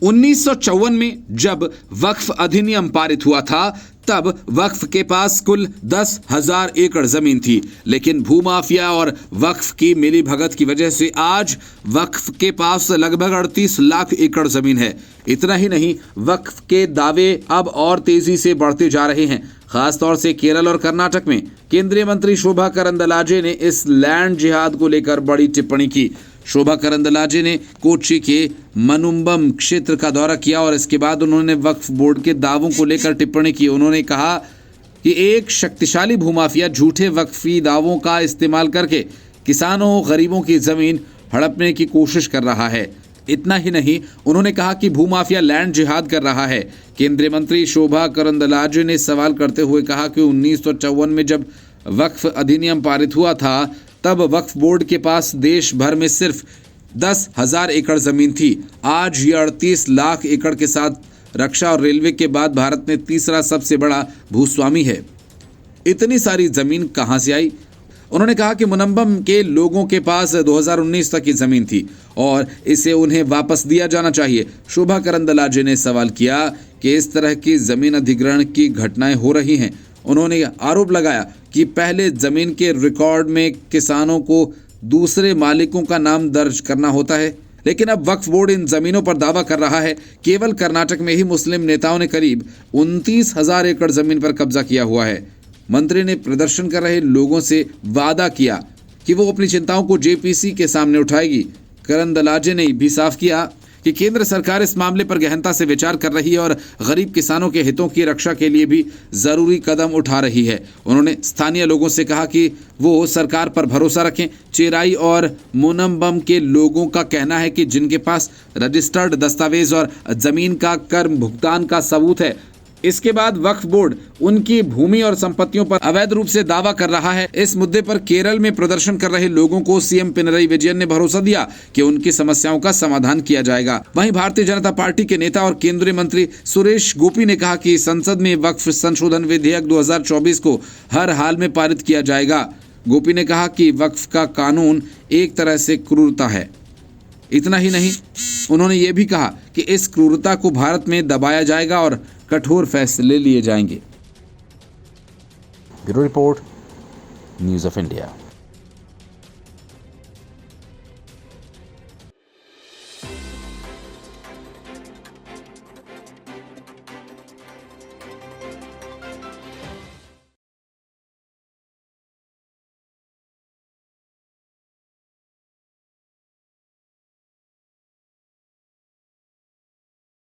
1954 में जब वक्फ अधिनियम पारित हुआ था तब वक्फ के पास कुल 10,000 एकड़ जमीन थी, लेकिन भूमाफिया और वक्फ की मिलीभगत की वजह से आज वक्फ के पास लगभग 38 लाख एकड़ जमीन है। इतना ही नहीं, वक्फ के दावे अब और तेजी से बढ़ते जा रहे हैं। खासतौर से केरल और कर्नाटक में केंद्रीय मंत्री शोभा करंदलाजे ने इस लैंड जिहाद को लेकर बड़ी टिप्पणी की। शोभा करंदलाजे ने कोच्चि के मनुम्बम क्षेत्र का दौरा किया और इसके बाद उन्होंने वक्फ बोर्ड के दावों को लेकर टिप्पणी की। उन्होंने कहा कि एक शक्तिशाली भूमाफिया झूठे वक्फी दावों का इस्तेमाल करके किसानों गरीबों की जमीन हड़पने की कोशिश कर रहा है। इतना ही नहीं, उन्होंने कहा कि भूमाफिया लैंड जिहाद कर रहा है। केंद्रीय मंत्री शोभा करंदलाजे ने सवाल करते हुए कहा कि 1954 में जब वक्फ अधिनियम पारित हुआ था तब वक्फ बोर्ड के पास देश भर में सिर्फ 10,000 एकड़ जमीन थी। आज ये 38 लाख एकड़ के साथ रक्षा और रेलवे के बाद भारत में तीसरा सबसे बड़ा भूस्वामी है। इतनी सारी जमीन कहां से आई? उन्होंने कहा कि मुनम्बम के लोगों के पास 2019 तक की जमीन थी और इसे उन्हें वापस दिया जाना चाहिए। शोभा करंदलाजे ने सवाल किया कि इस तरह की जमीन अधिग्रहण की घटनाएं हो रही हैं। उन्होंने आरोप लगाया कि पहले जमीन के रिकॉर्ड में किसानों को दूसरे मालिकों का नाम दर्ज करना होता है, लेकिन अब वक्फ बोर्ड इन जमीनों पर दावा कर रहा है। केवल कर्नाटक में ही मुस्लिम नेताओं ने करीब 29,000 एकड़ जमीन पर कब्जा किया हुआ है। मंत्री ने प्रदर्शन कर रहे लोगों से वादा किया कि वो अपनी चिंताओं को जेपीसी के सामने उठाएगी। करंदलाजे ने भी साफ किया कि केंद्र सरकार इस मामले पर गहनता से विचार कर रही है और गरीब किसानों के हितों की रक्षा के लिए भी जरूरी कदम उठा रही है। उन्होंने स्थानीय लोगों से कहा कि वो सरकार पर भरोसा रखें। चेराई और मुनम्बम के लोगों का कहना है कि जिनके पास रजिस्टर्ड दस्तावेज और जमीन का कर भुगतान का सबूत है, इसके बाद वक्फ बोर्ड उनकी भूमि और संपत्तियों पर अवैध रूप से दावा कर रहा है। इस मुद्दे पर केरल में प्रदर्शन कर रहे लोगों को सीएम पिनरई विजयन ने भरोसा दिया कि उनकी समस्याओं का समाधान किया जाएगा। वहीं भारतीय जनता पार्टी के नेता और केंद्रीय मंत्री सुरेश गोपी ने कहा कि संसद में वक्फ संशोधन विधेयक 2024 को हर हाल में पारित किया जाएगा। गोपी ने कहा कि वक्फ का कानून एक तरह से क्रूरता है। इतना ही नहीं, उन्होंने ये भी कहा कि इस क्रूरता को भारत में दबाया जाएगा और कठोर फैसले लिए जाएंगे। Bureau report, news of India.